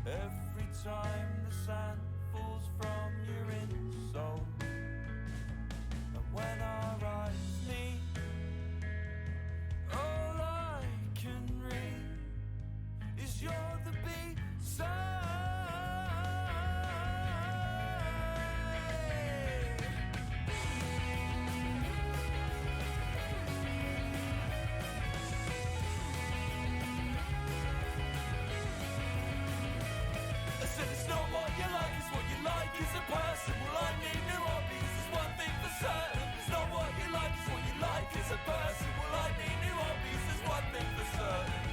every time the sand falls from your insole. And when our eyes meet, all I can read is you're the B-side. Person. Well, I need new hobbies, there's one thing for certain. It's not what you like, it's what you like as a person. Well, I need new hobbies, there's one thing for certain.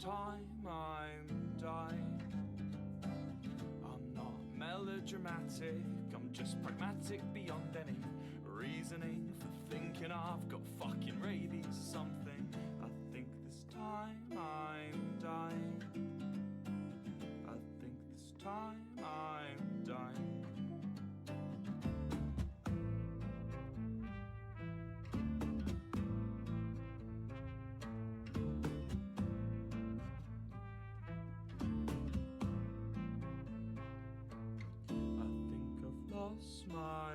time I'm dying. I'm not melodramatic, I'm just pragmatic beyond any reasoning for thinking I've got fucking rabies or something. I think this time I'm dying. I think this time I'm dying. Lost my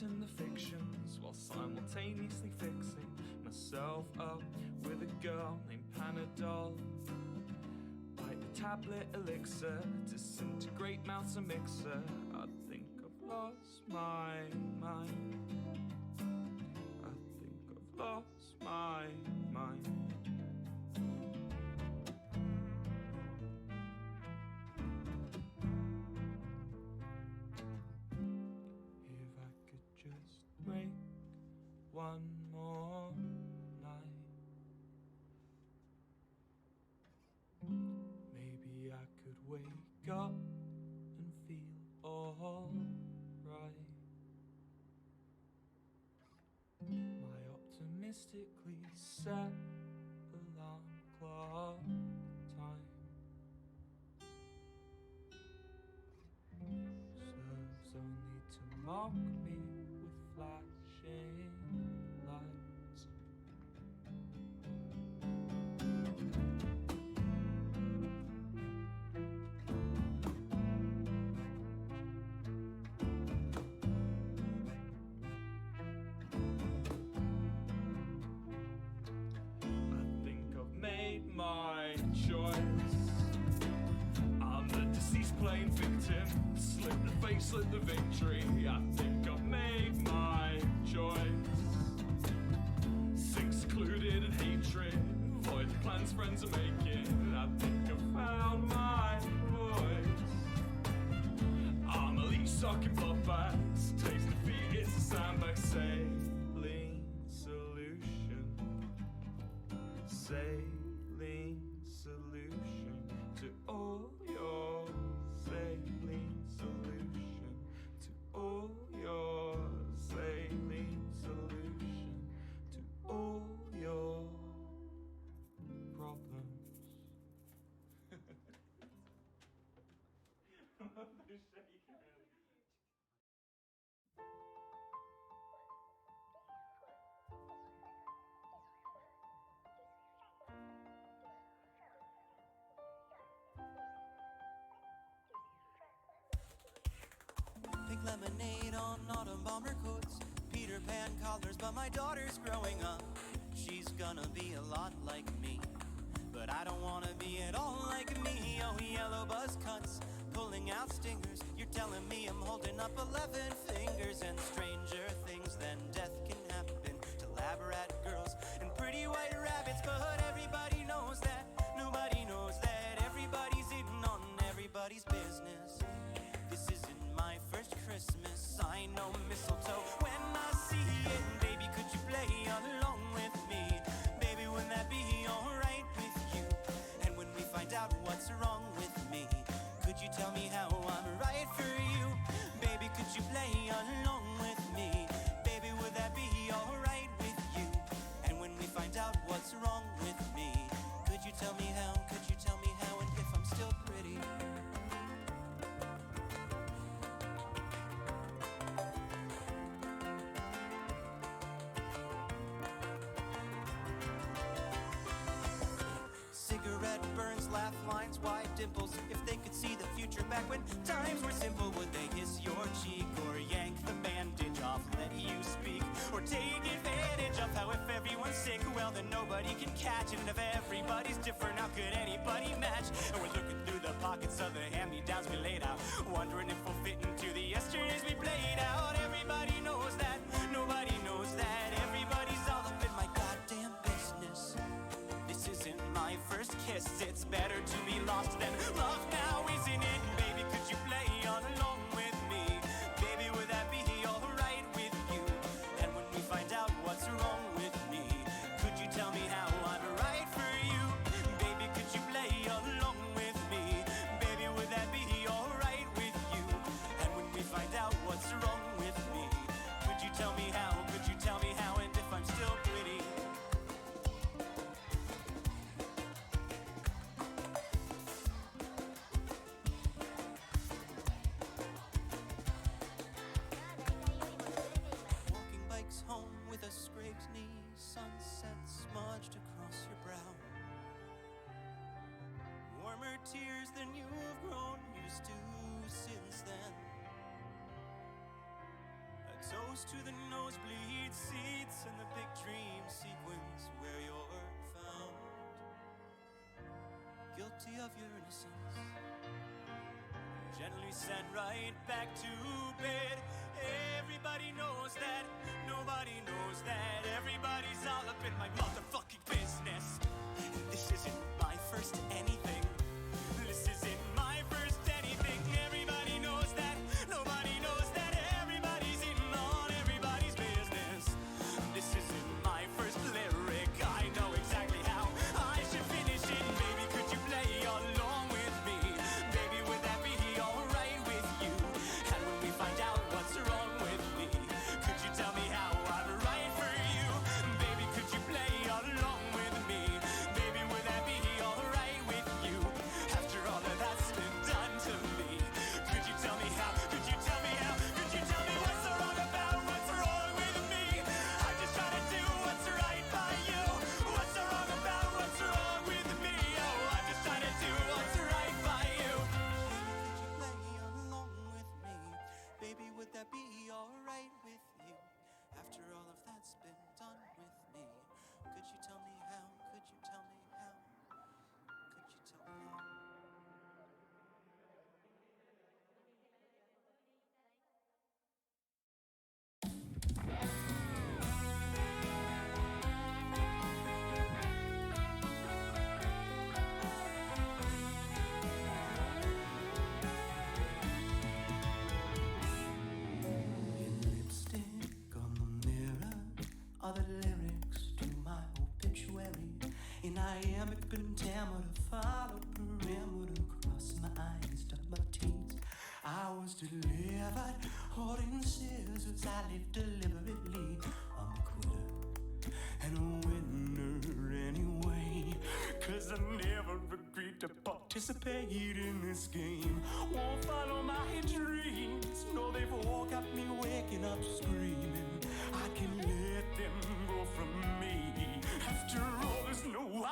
lost in the fictions while simultaneously fixing myself up with a girl named Panadol. Bite the tablet elixir, disintegrate mouths a mixer. I think I've lost my mind. I think I've lost my mind. If I could just break one more night, maybe I could wake up and feel alright. My optimistically set alarm clock time serves only to mock me with flashing lights. I think I've made my choice. I'm the deceased playing victim. Slip the face, slip the victory. I think I've made my choice. Sink secluded in hatred. Avoid the plans friends are making. I think I've found my voice. I'm a leech sucking blood bags. Taste defeat, it's a sandbag sailing solution. Sailing solution to all your sailing solution to all your sailing solution to all your problems. Pink lemonade on autumn bomber coats, Peter Pan collars, but my daughter's growing up. She's gonna be a lot like me, but I don't wanna be at all like me. Oh, yellow buzz cuts, pulling out stingers. You're telling me I'm holding up 11 fingers, and stranger things than death can happen to lab rat girls and pretty white rabbits. But everybody knows that, nobody knows that everybody's in on everybody's business. This isn't my first Christmas, I know mistletoe when I see it. Baby, could you play along with me? Baby, wouldn't that be alright with you? And when we find out what's wrong with me, could you tell me how I'm right for you? Baby, could you play along with me? Baby, would that be alright with you? And when we find out what's wrong with me, could you tell me how? Could you tell me how? And if I'm still pretty? Cigarette burns, laugh lines, wide dimples. If they could see the future back when times were simple, would they kiss your cheek or yank the bandage off, let you speak, or take advantage of how if everyone's sick, well then nobody can catch it. And if everybody's different, how could anybody match? And we're looking through the pockets of the hand-me-downs we laid out, wondering if we'll fit into the yesterdays we played out. Everybody knows that, nobody knows that. Everybody's all up in my goddamn business. This isn't my first kiss, it's better to be lost than loved now, isn't it? Baby, could you play on along with me? Baby, would that be alright with you? And when we find out what's wrong with me, could you tell me how I'm right for you? Baby, could you play along with me? Baby, would that be alright with you? And when we find out what's wrong with me, could you tell me how? Could you tell me how? And if I'm still pretty? Walking bikes home with a scraped knee, sunset smudged across your brow. Warmer tears than you've grown used to since then. A toast goes to the nosebleed seats and the big dream sequence where you're found guilty of your innocence, gently sent right back to bed. Everybody knows that, nobody knows that. Everybody's all up in my motherfucking business. This isn't my first anything. This isn't my first anything. Everybody knows that, nobody knows that. Everybody's in on everybody's business. This isn't my first lyric. I know exactly how I should finish it. Baby, could you play along with me? Baby, would that be alright with you? And when we find out what's wrong with me, could you tell me how I'm right for you? Baby, could you play along with me? Baby, would that be alright with you? After all of that's been done to me, could you tell me how? Could you tell me how? Could you tell me what's so wrong about what's wrong with me? I'm just trying to do what's right by you. What's so wrong about what's wrong with me? Oh, I'm just trying to do what's right by you. Could you play along with me? Baby, would that be alright with you? After all of that's been done with me, could you tell me how? Could you tell me how? Could you tell me how? Lipstick on the mirror are the lyrics to my obituary. In iambic pentameter, follow perimeter, cross my eyes, dot my T's. I was delivered, holding scissors. I live deliberately. I'm a quitter and a winner anyway. 'Cause I never agreed to participate in this game. Won't follow my dreams. No, they've all got me waking up screaming. I can let them go from me. After all, there's no I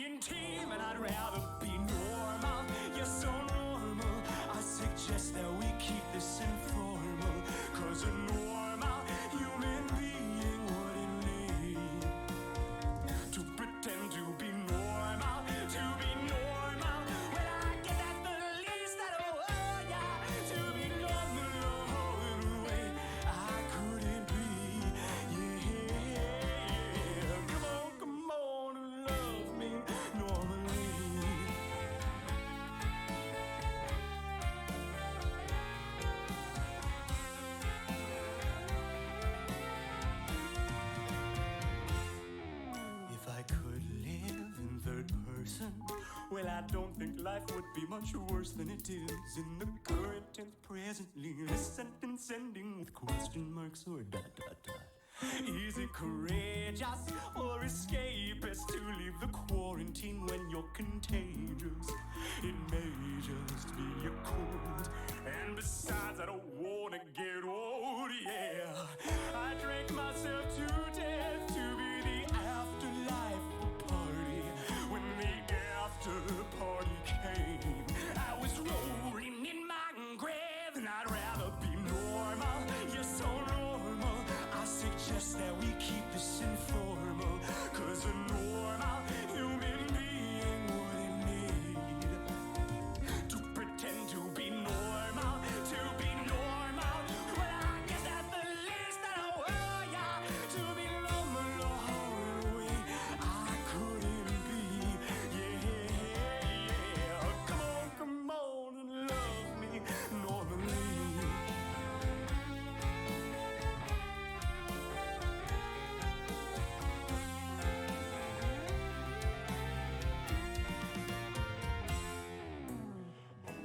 in team, and I'd rather be normal. You're so normal. I suggest that we keep this informal. 'Cause a normal human being wouldn't need to pretend to be normal, to be normal. When I get at the least that oh yeah, to be normal in a way I couldn't be. Yeah, come on and love me normally. If I could live in third person, well, I don't think life would be much worse than it is in the current tense presently. The sentence ending with question marks or dot dot dot. Is it courageous or escapist to leave the quarantine when you're contagious? It may just be a cold, and besides, I don't wanna get old. Yeah, I drank myself to death to be the afterlife party. When the after party came, I was rolling in my grave, and I'd rather be normal. You're so normal. I suggest that we keep this informal. 'Cause a normal human being wouldn't need to pretend to be normal, to be normal. Well, I guess at the least that oh yeah, to be normal all the way I couldn't be. Yeah, come on and love me normally.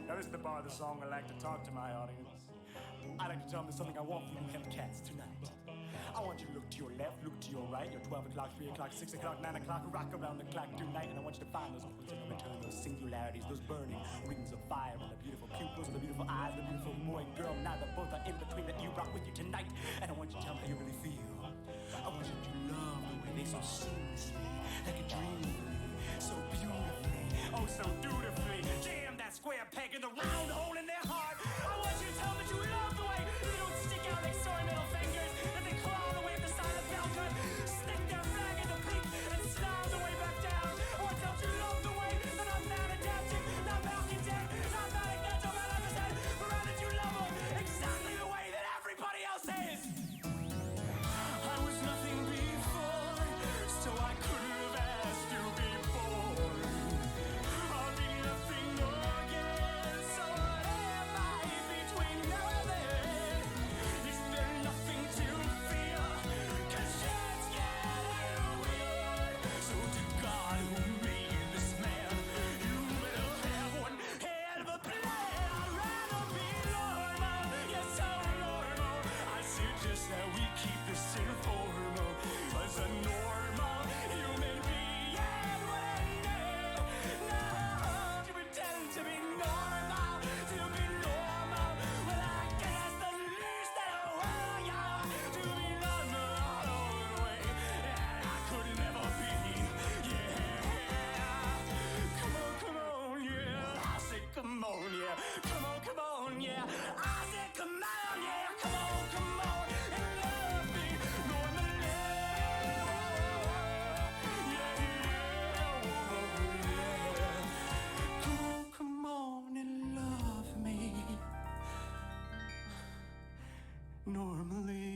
Now this is the part of the song I like to talk to my audience. I like to tell them there's something I want from you Hellcats tonight. I want you to look to your left, look to your right. Your 12 o'clock, 3 o'clock, 6 o'clock, 9 o'clock, rock around the clock tonight. And I want you to find those points of no return, those singularities, those burning rings of fire on the beautiful pupils, and the beautiful eyes, the beautiful boy and girl. Now that both are in between, that you rock with you tonight. And I want you to tell me how you really feel. I want you to love the way they so seamlessly, like a dream, so beautifully, oh so dutifully. Jam that square peg in the round hole in their heart. I want you to tell me that you love the way they don't stick out like sore middle fingers. normally.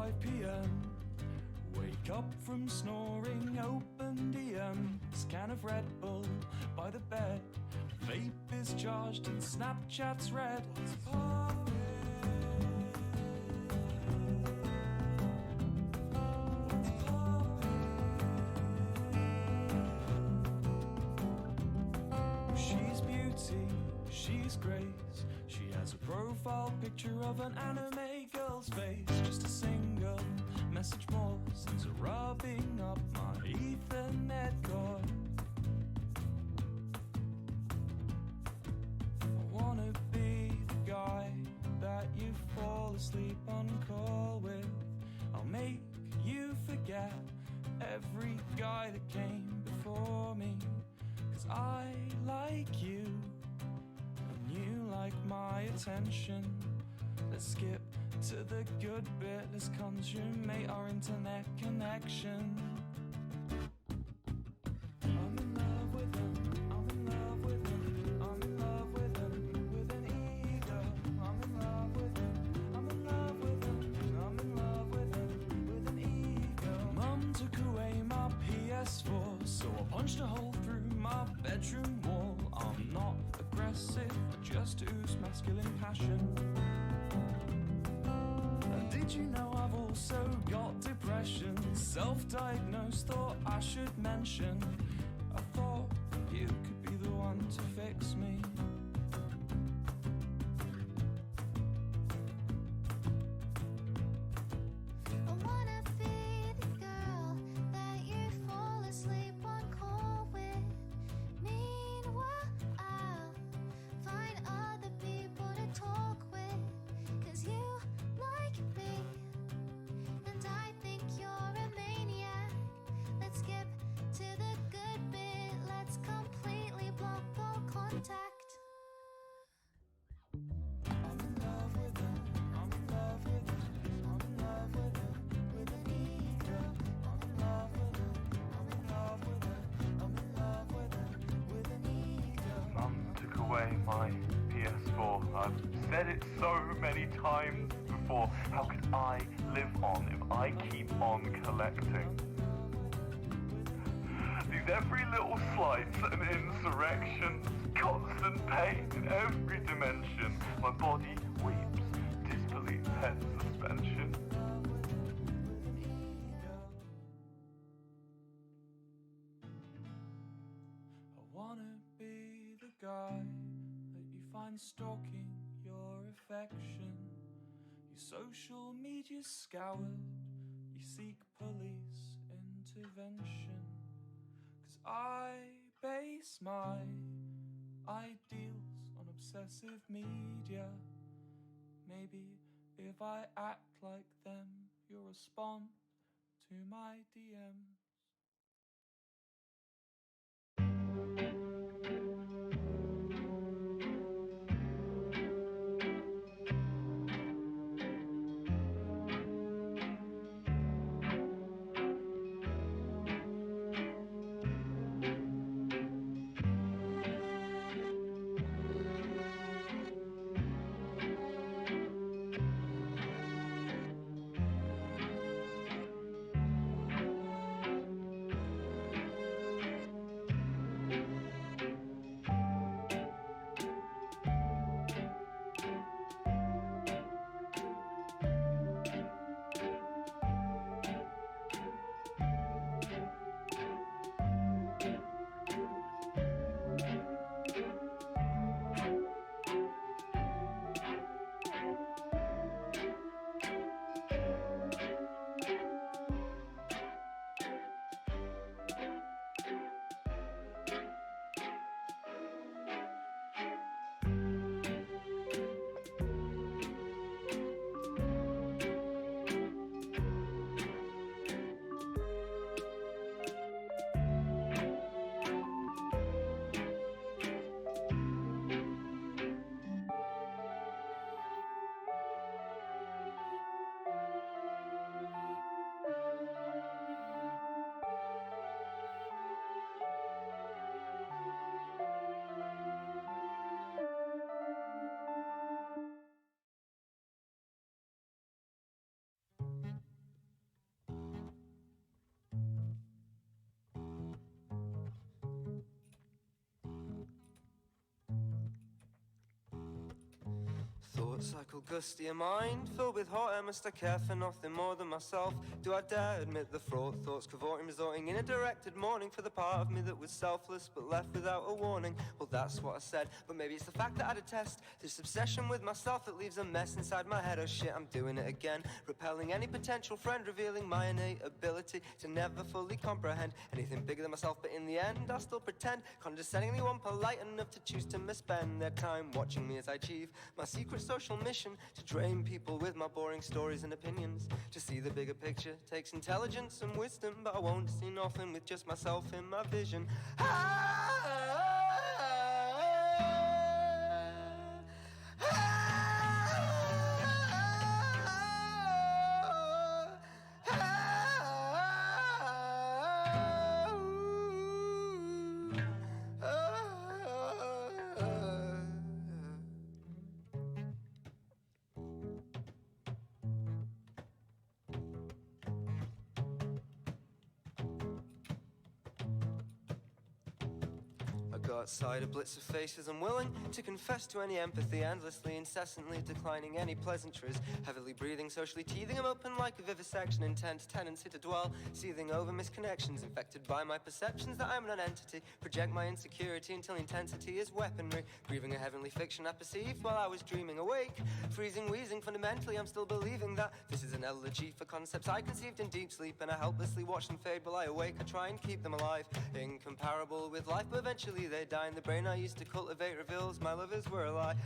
5 p.m. Wake up from snoring, open DM's can of Red Bull by the bed. Vape is charged and Snapchat's red. She's beauty, she's grace. She has a profile picture of an anime girl's face. Just a single message more since rubbing up my Ethernet cord. I wanna be the guy that you fall asleep on call with. I'll make you forget every guy that came before me. 'Cause I like you and you like my attention. Let's skip to the good bit. Let's consummate our internet connection. I'm in love with him. I'm in love with him. I'm in love with him. With an ego. I'm in love with him. I'm in love with him. I'm in love with him. With an ego. Mum took away my PS4, so I punched a hole through my bedroom wall. I'm not aggressive, I just ooze masculine passion. Did you know I've also got depression? Self-diagnosed, thought I should mention. I thought you could be the one to fix me. I wanna be the girl that you fall asleep on call with. Meanwhile, I'll find other people to talk with. 'Cause you like me, and I think you're a maniac. Let's skip to the good bit. Let's completely block all contact. I'm in love with him. I'm in love with him. I'm in love with him. With an ego. I'm in love with him. I'm in love with him. I'm in love with him. With an ego. Mum took away my PS4. I've said it so many times before. How could I live on if I keep on collecting? These every little slights and insurrections, constant pain in every dimension. My body weeps, disbelief head suspension. I wanna be the guy that you find stalking your affection. Your social media scoured, you seek police intervention. 'Cause I base my ideals on obsessive media. Maybe if I act like them, you'll respond to my DMs. Thought cycle gusty a mind filled with hot air. Must I care for nothing more than myself? Do I dare admit the fraught thoughts cavorting, resorting in a directed mourning for the part of me that was selfless but left without a warning? Well, that's what I said, but maybe it's the fact that I detest this obsession with myself that leaves a mess inside my head. Oh shit, I'm doing it again, repelling any potential friend, revealing my innate ability to never fully comprehend anything bigger than myself. But in the end, I'll still pretend, condescending anyone polite enough to choose to misspend their time watching me as I achieve my secret social mission to drain people with my boring stories and opinions. To see the bigger picture takes intelligence and wisdom, but I won't see nothing with just myself in my vision. Outside a blitz of faces, I'm willing to confess to any empathy, endlessly, incessantly declining any pleasantries, heavily breathing, socially teething. I'm open like a vivisection, intense tendency to dwell, seething over misconnections, infected by my perceptions that I'm an entity, project my insecurity until intensity is weaponry, grieving a heavenly fiction I perceived while I was dreaming awake, freezing, wheezing. Fundamentally, I'm still believing that this is an elegy for concepts I conceived in deep sleep, and I helplessly watch them fade while I awake. I try and keep them alive, incomparable with life, but eventually they die. The brain I used to cultivate reveals my lovers were a lie.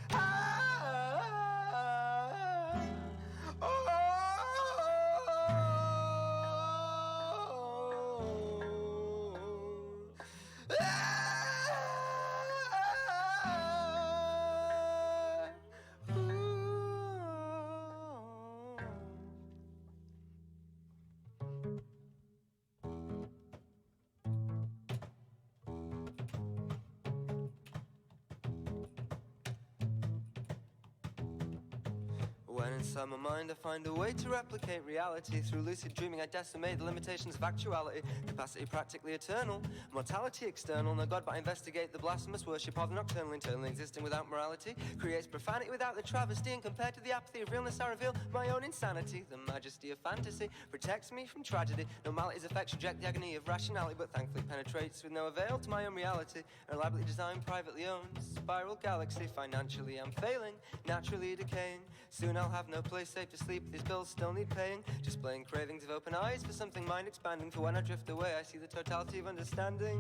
When inside my mind I find a way to replicate reality, through lucid dreaming I decimate the limitations of actuality. Capacity practically eternal, mortality external. No God but I investigate the blasphemous worship of the nocturnal. Internally existing without morality creates profanity without the travesty, and compared to the apathy of realness I reveal my own insanity. The majesty of fantasy protects me from tragedy. Normality's effects reject the agony of rationality, but thankfully penetrates with no avail to my own reality. A elaborately designed, privately owned spiral galaxy. Financially I'm failing, naturally decaying. Soon I'll have no place safe to sleep. These bills still need paying. Displaying cravings of open eyes for something mind expanding. For when I drift away I see the totality of understanding.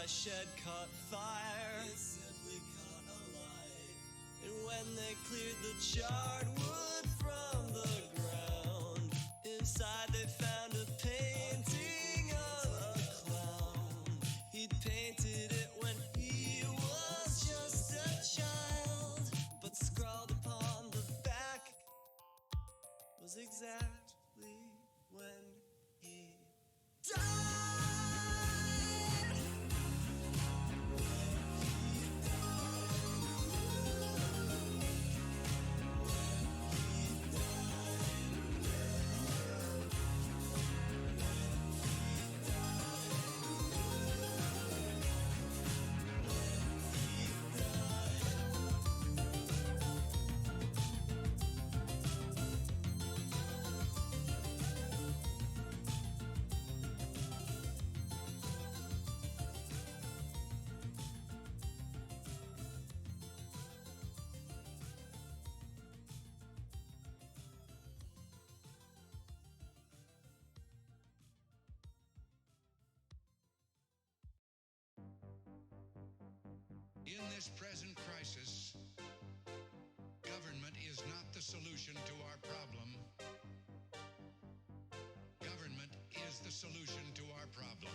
my shed caught fire. It simply caught alight. And when they cleared the charred wood from the ground, inside they found a painting of a clown. He'd painted it when he was just a child, but scrawled upon the back was exactly when he died. In this present crisis, government is not the solution to our problem. Government is the solution to our problem.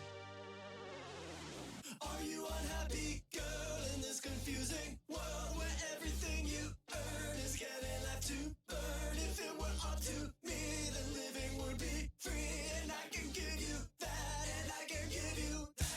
Are you unhappy, girl, in this confusing world where everything you earn is getting left to burn? If it were up to me, then living would be free, and I can give you that, and I can give you that.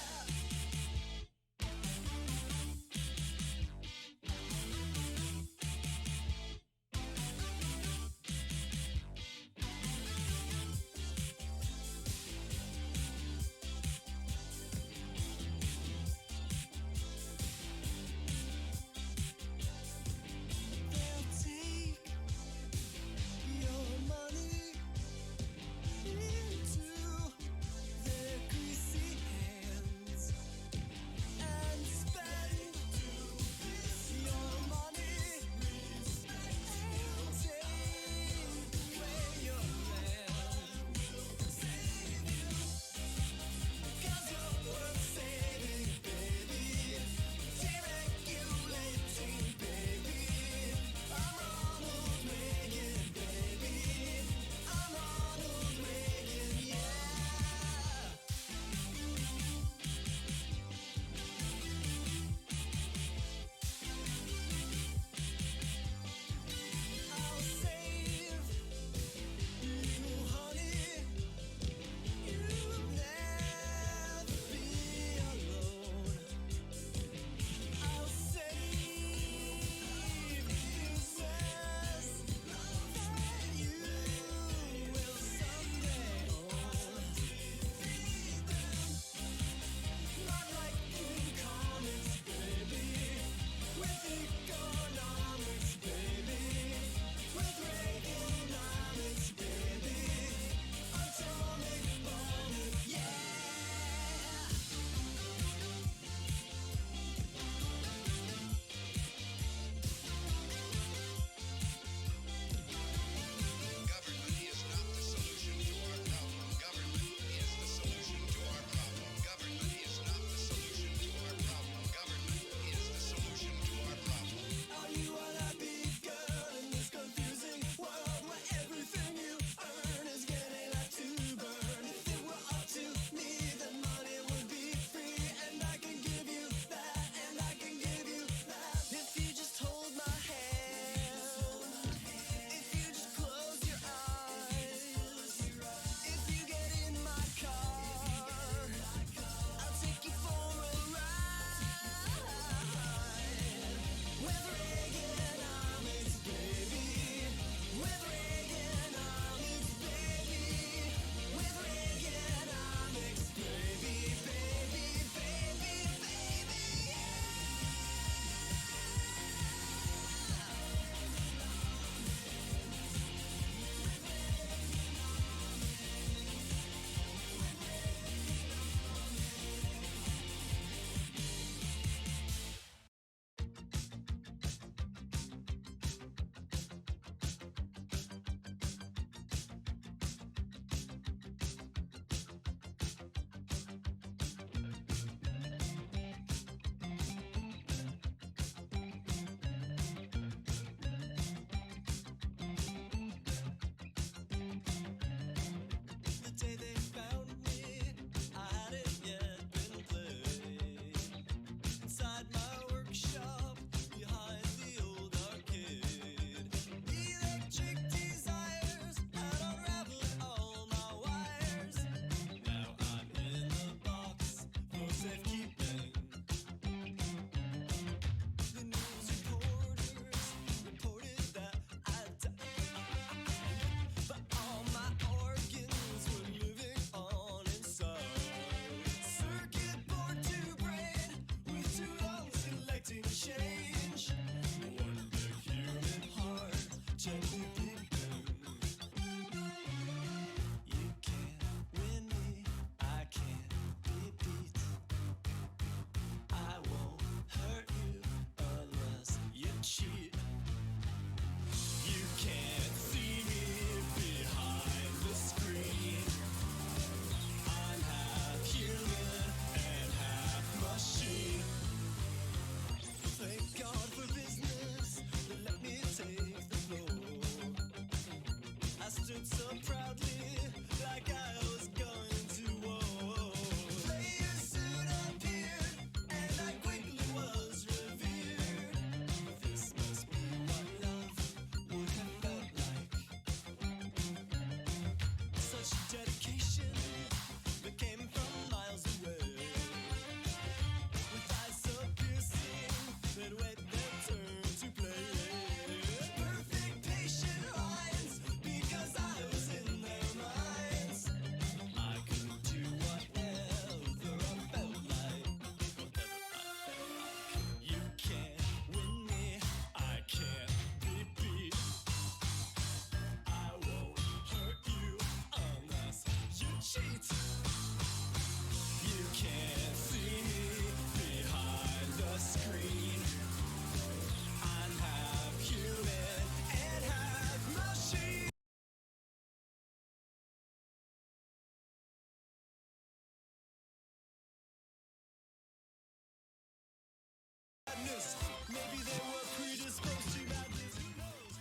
this. Maybe they were predisposed to madness. Who knows?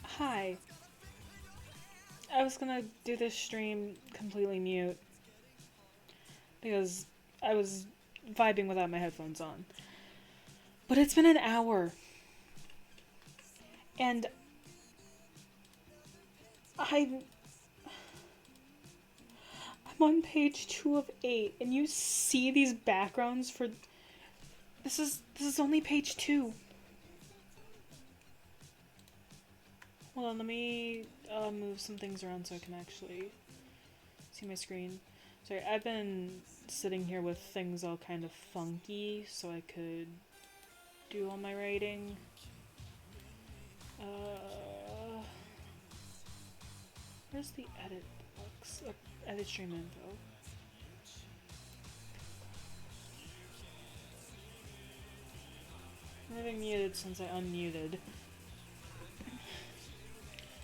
Hi. I was gonna do this stream completely mute because I was vibing without my headphones on. But it's been an hour. And I'm on page 2 of 8 and you see these backgrounds for this is only page 2. Hold on, let me move some things around so I can actually see my screen. Sorry, I've been sitting here with things all kind of funky so I could do all my writing. Where's the edit box? Edit stream info. I'm having muted since I unmuted.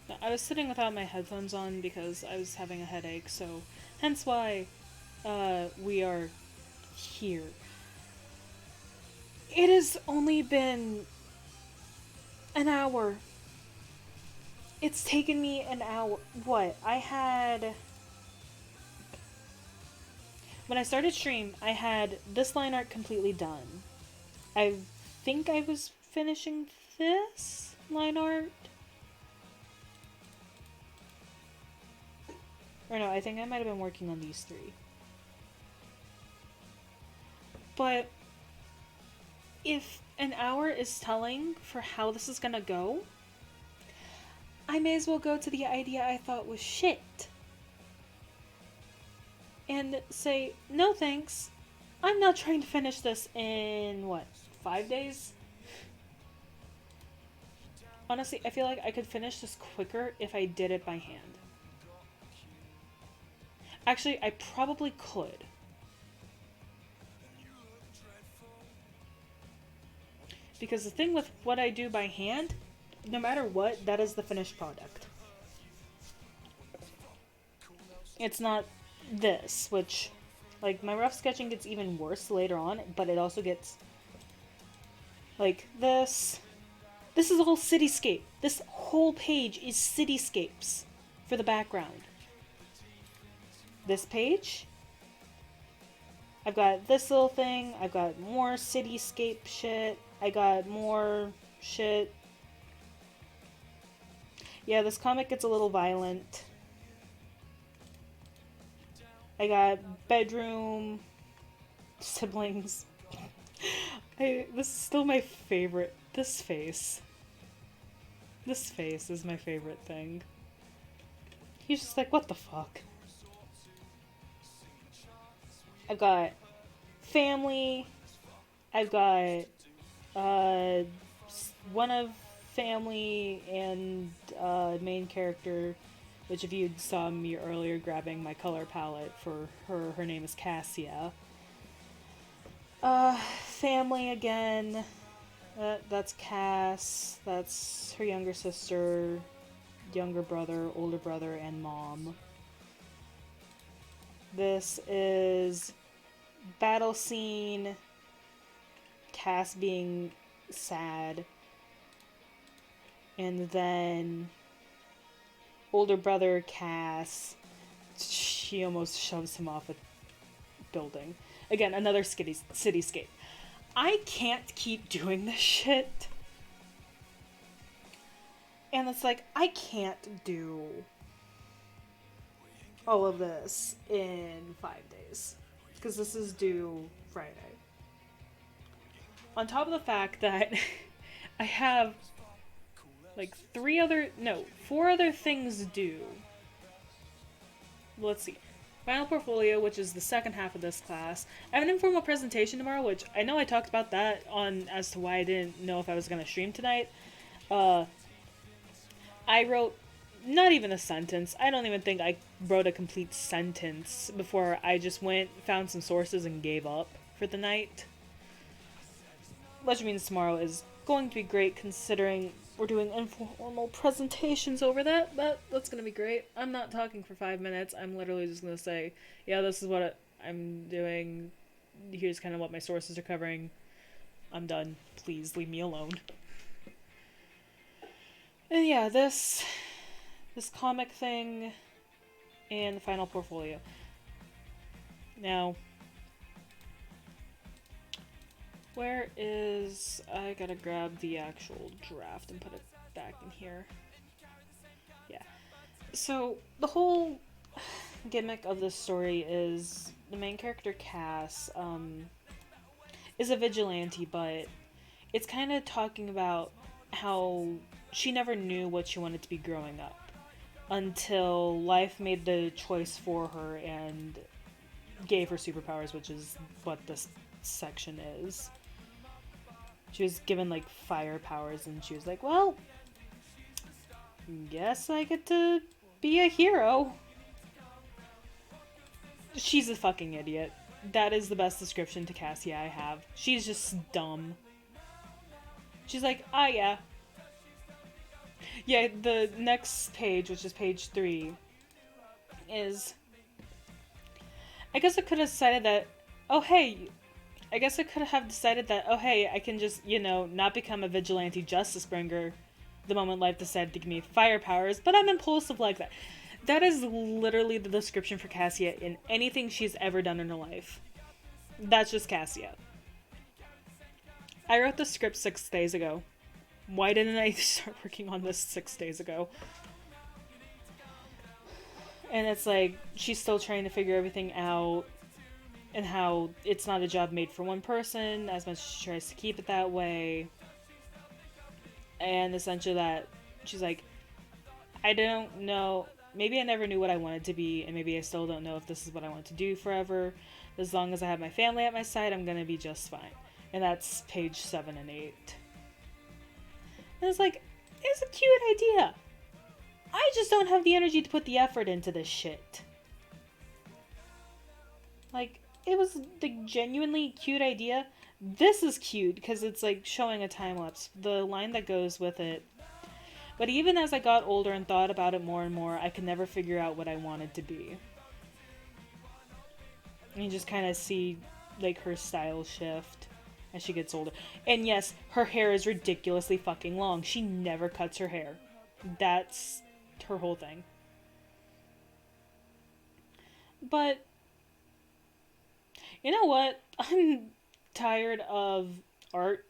No, I was sitting without my headphones on because I was having a headache, so hence why we are here. It has only been an hour. It's taken me an hour. What? When I started stream, I had this line art completely done. I think I was finishing this line art. Or no, I think I might have been working on these 3. But if an hour is telling for how this is gonna go, I may as well go to the idea I thought was shit. And say, no thanks, I'm not trying to finish this in, what, 5 days? Honestly, I feel like I could finish this quicker if I did it by hand. Actually, I probably could. Because the thing with what I do by hand, no matter what, that is the finished product. It's not this, which, like, my rough sketching gets even worse later on, but it also gets, like, this. This is all cityscape. This whole page is cityscapes for the background. This page, I've got this little thing, I've got more cityscape shit, I got more shit. Yeah, this comic gets a little violent. I got bedroom, siblings. This is still my favorite. This face. This face is my favorite thing. He's just like, what the fuck? I've got family. I've got one of family and main character, which if you saw me earlier grabbing my color palette for her name is Cassia. Family again. That's Cass. That's her younger sister, younger brother, older brother, and mom. This is battle scene, Cass being sad, and then older brother Cass, she almost shoves him off a building. Again, another cityscape. I can't keep doing this shit. And it's like, I can't do all of this in 5 daes. Because this is due Friday. On top of the fact that I have like 4 other things due. Let's see. Final portfolio, which is the second half of this class. I have an informal presentation tomorrow, which I know I talked about that on as to why I didn't know if I was going to stream tonight. I wrote not even a sentence. I don't even think I wrote a complete sentence before I just went, found some sources, and gave up for the night. Which means tomorrow is going to be great considering we're doing informal presentations over that. That's gonna be great. I'm not talking for 5 minutes. I'm literally just gonna say, yeah, this is what I'm doing. Here's kind of what my sources are covering. I'm done. Please leave me alone. And yeah, this comic thing and the final portfolio. Now, where is... I gotta grab the actual draft and put it back in here. Yeah. So, the whole gimmick of this story is the main character, Cass, is a vigilante, but it's kind of talking about how she never knew what she wanted to be growing up until life made the choice for her and gave her superpowers, which is what this section is. She was given, like, fire powers, and she was like, well, guess I get to be a hero. She's a fucking idiot. That is the best description to Cassia I have. She's just dumb. She's like, ah, yeah. Yeah, the next page, which is page 3, is... I guess I could have decided that, oh, hey... I guess I could have decided that, oh, hey, I can just, you know, not become a vigilante justice bringer the moment life decided to give me fire powers, but I'm impulsive like that. That is literally the description for Cassia in anything she's ever done in her life. That's just Cassia. I wrote the script 6 days ago. Why didn't I start working on this 6 days ago? And it's like, she's still trying to figure everything out, and how it's not a job made for one person, as much as she tries to keep it that way. And essentially that, she's like, I don't know, maybe I never knew what I wanted to be, and maybe I still don't know if this is what I want to do forever. As long as I have my family at my side, I'm gonna be just fine. And that's page 7 and 8. And it's like, it's a cute idea. I just don't have the energy to put the effort into this shit. Like, it was the genuinely cute idea. This is cute because it's like showing a time lapse. The line that goes with it. But even as I got older and thought about it more and more, I could never figure out what I wanted to be. And you just kind of see like her style shift as she gets older. And yes, her hair is ridiculously fucking long. She never cuts her hair. That's her whole thing. But you know what? I'm tired of art.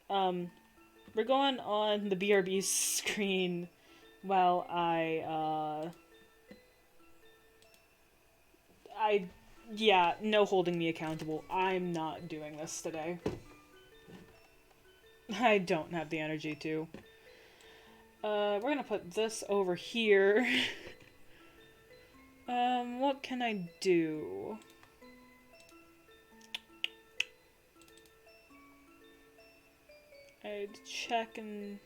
We're going on the BRB screen while yeah, no holding me accountable. I'm not doing this today. I don't have the energy to. We're gonna put this over here. What can I do? I'd check and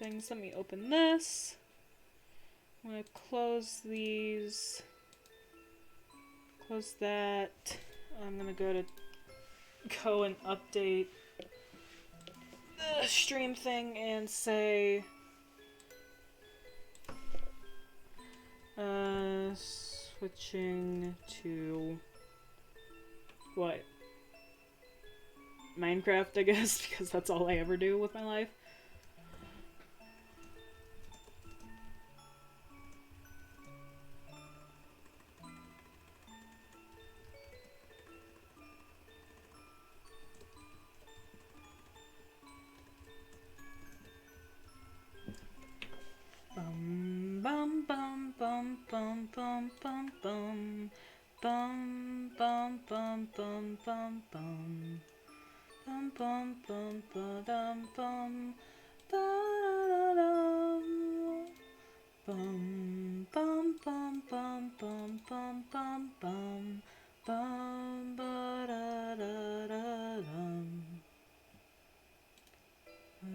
things. Let me open this. I'm gonna close these. Close that. I'm gonna go and update the stream thing and say switching to what? Minecraft, I guess, because that's all I ever do with my life. Bum bum bum bum bum bum bum bum bum bum bum bum bum bum. Bum bum bum ba dum bum ba da dum bum bum bum bum bum bum bum bum bum ba da da da dum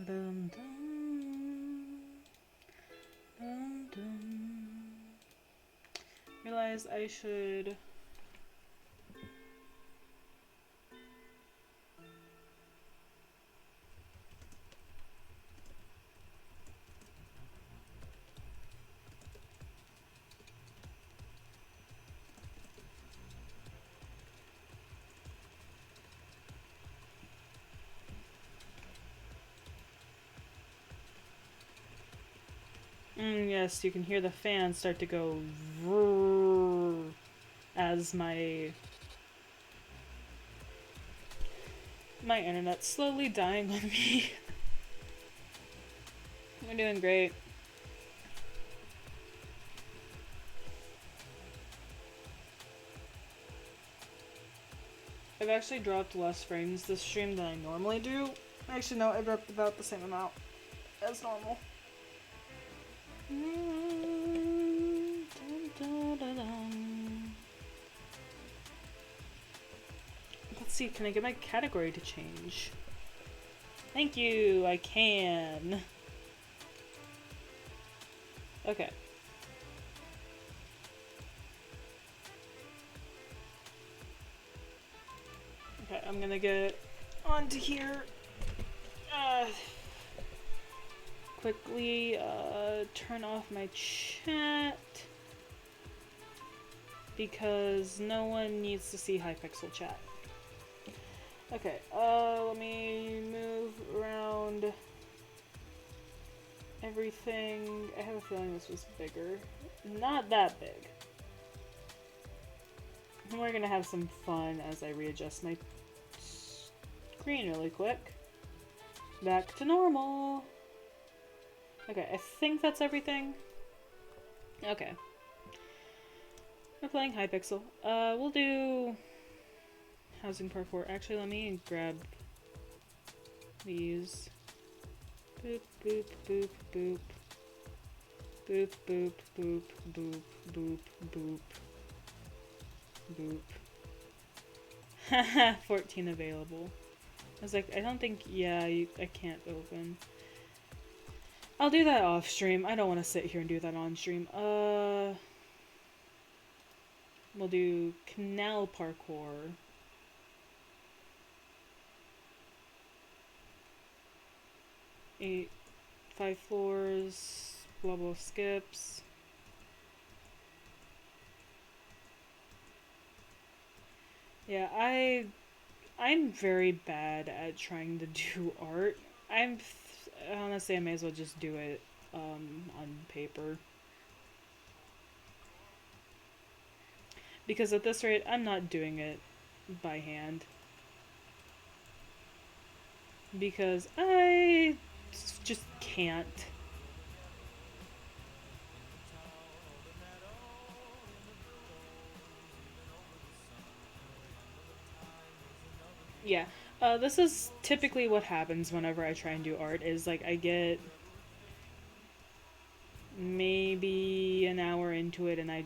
dum dum dum. Realize I should. yes, you can hear the fan start to go vrrr as my internet's slowly dying on me. We're doing great. I've actually dropped less frames this stream than I normally do. Actually, no, I dropped about the same amount as normal. Let's see, can I get my category to change? Thank you, I can. Okay. Okay, I'm gonna get onto here. Quickly turn off my chat because no one needs to see Hypixel chat. Okay, let me move around everything. I have a feeling this was bigger. Not that big. We're gonna have some fun as I readjust my screen really quick. Back to normal. Okay, I think that's everything. Okay. We're playing Hypixel. We'll do housing parkour. Actually, let me grab these. Boop, boop, boop, boop. Boop, boop, boop, boop, boop, boop. Boop. Haha, 14 available. I was like, I don't think, yeah, I can't open. I'll do that off stream. I don't want to sit here and do that on stream. We'll do canal parkour. 5 floors, blah blah skips. Yeah, I'm very bad at trying to do art. Honestly, I may as well just do it on paper. Because at this rate, I'm not doing it by hand. Because I just can't. Yeah. This is typically what happens whenever I try and do art, is like I get maybe an hour into it and I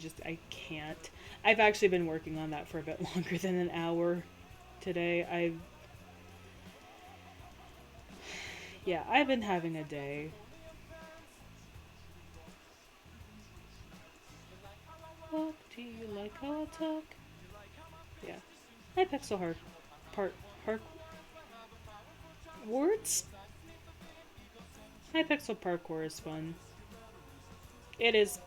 can't. I've actually been working on that for a bit longer than an hour today. Yeah, I've been having a day. Talk, do you like how I talk? Yeah. Hypixel words? Hypixel parkour is fun. It is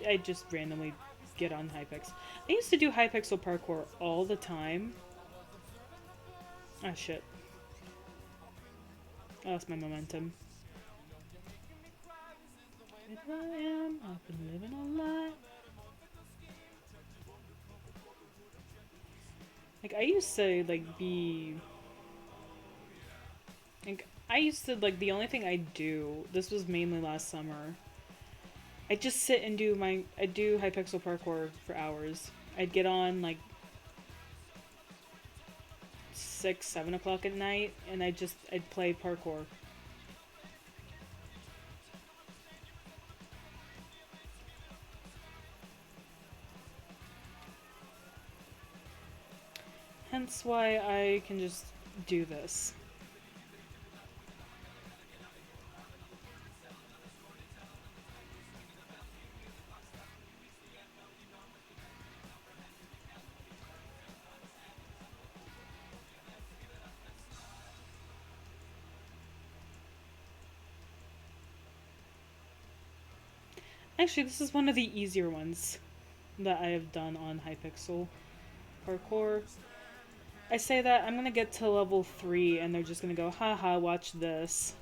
I just randomly get on Hypixel. I used to do Hypixel parkour all the time. Ah, shit. I lost my momentum. If I am, I've been living a lie. Like, I used to, like, be... Like, I used to, like, the only thing I do, this was mainly last summer, I'd just sit and I'd do Hypixel parkour for hours. I'd get on, like, 6, 7 o'clock at night, and I'd play parkour. Hence why I can just do this. Actually, this is one of the easier ones that I have done on Hypixel parkour. I say that, I'm gonna get to level 3 and they're just gonna go, haha, watch this.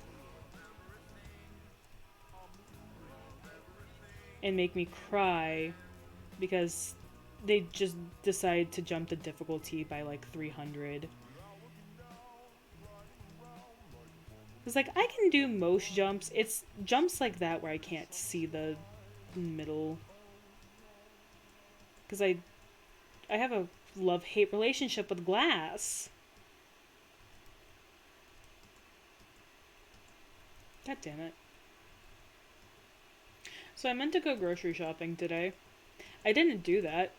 and make me cry because they just decide to jump the difficulty by like 300. Because like I can do most jumps. It's jumps like that where I can't see the middle. Because I have a love-hate relationship with glass. God damn it. So I meant to go grocery shopping today. I didn't do that.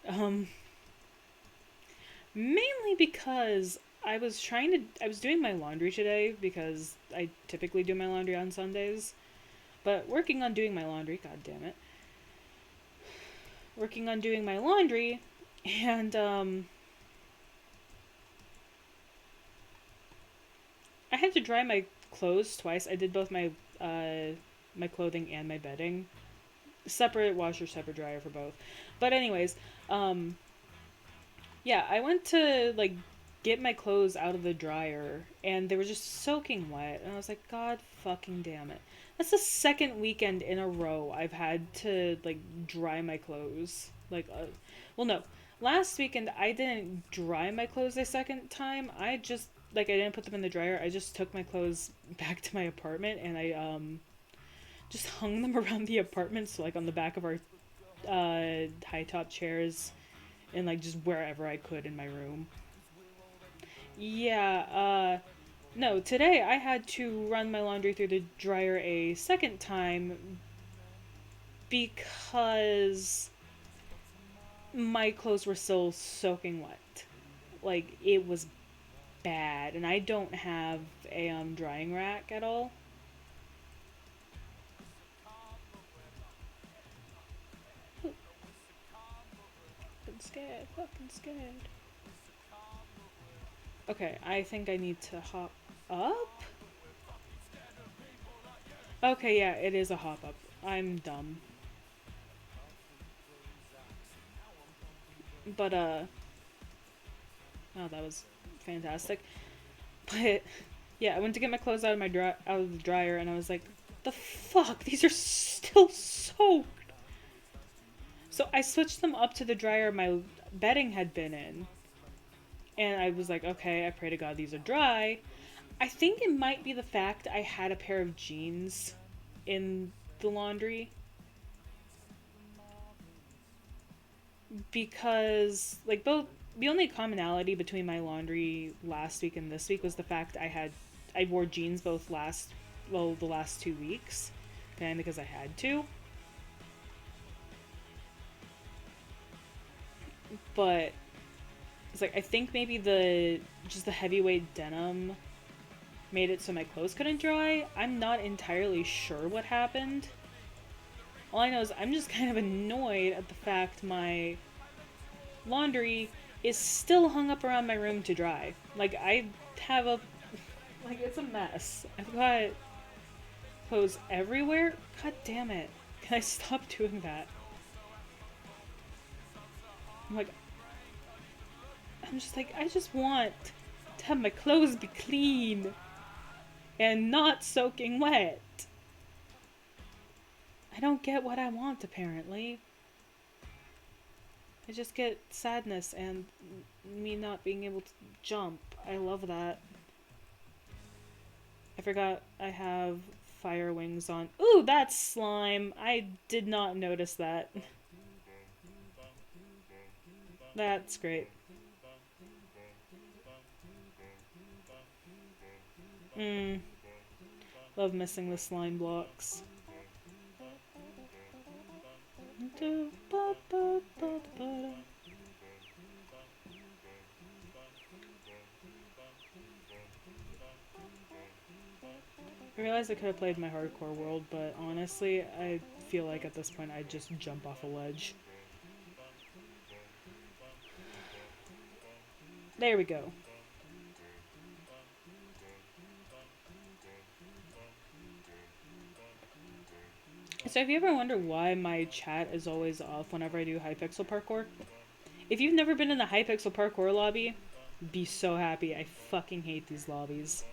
Mainly because I was doing my laundry today because I typically do my laundry on Sundays. But working on doing my laundry, god damn it. Working on doing my laundry and I had to dry my clothes twice. I did both my my clothing and my bedding. Separate washer, separate dryer for both. But anyways, yeah, I went to like get my clothes out of the dryer and they were just soaking wet and I was like, god fucking damn it. That's the second weekend in a row I've had to like dry my clothes. Like well no, last weekend I didn't dry my clothes the second time. I just I didn't put them in the dryer. I just took my clothes back to my apartment and I just hung them around the apartment, so like on the back of our high top chairs and like just wherever I could in my room. Yeah, no, today I had to run my laundry through the dryer a second time because my clothes were still soaking wet. Like, it was bad, and I don't have a drying rack at all. Fucking scared. Okay, I think I need to hop up? Okay, yeah, it is a hop up. I'm dumb. But, oh, that was fantastic. But, yeah, I went to get my clothes out of the dryer, and I was like, the fuck? These are still soaked! So I switched them up to the dryer my bedding had been in. And I was like, okay, I pray to God these are dry. I think it might be the fact I had a pair of jeans in the laundry. Because, like, the only commonality between my laundry last week and this week was the fact I wore jeans both the last 2 weeks. Okay, because I had to. But it's like, I think maybe the heavyweight denim made it so my clothes couldn't dry. I'm not entirely sure what happened. All I know is I'm just kind of annoyed at the fact my laundry is still hung up around my room to dry. Like, I have like, it's a mess. I've got clothes everywhere. God damn it. Can I stop doing that? I'm just like, I just want to have my clothes be clean and not soaking wet. I don't get what I want, apparently. I just get sadness and me not being able to jump. I love that. I forgot I have fire wings on. Ooh, that's slime! I did not notice that. That's great. Love missing the slime blocks. I realized I could have played my hardcore world, but honestly, I feel like at this point I'd just jump off a ledge. There we go. So have you ever wondered why my chat is always off whenever I do Hypixel parkour? If you've never been in the Hypixel parkour lobby, be so happy. I fucking hate these lobbies.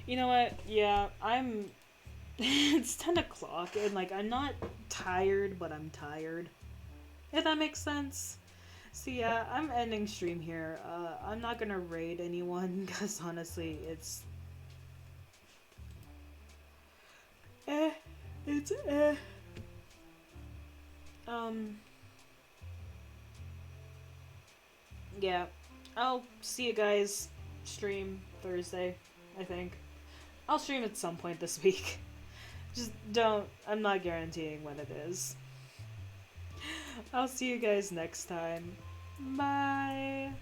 You know what? Yeah, I'm. It's 10 o'clock, and like, I'm not tired, but I'm tired. If that makes sense. So yeah, I'm ending stream here. I'm not gonna raid anyone, because honestly, it's. It's Yeah. I'll see you guys stream Thursday, I think. I'll stream at some point this week. Just don't. I'm not guaranteeing when it is. I'll see you guys next time. Bye.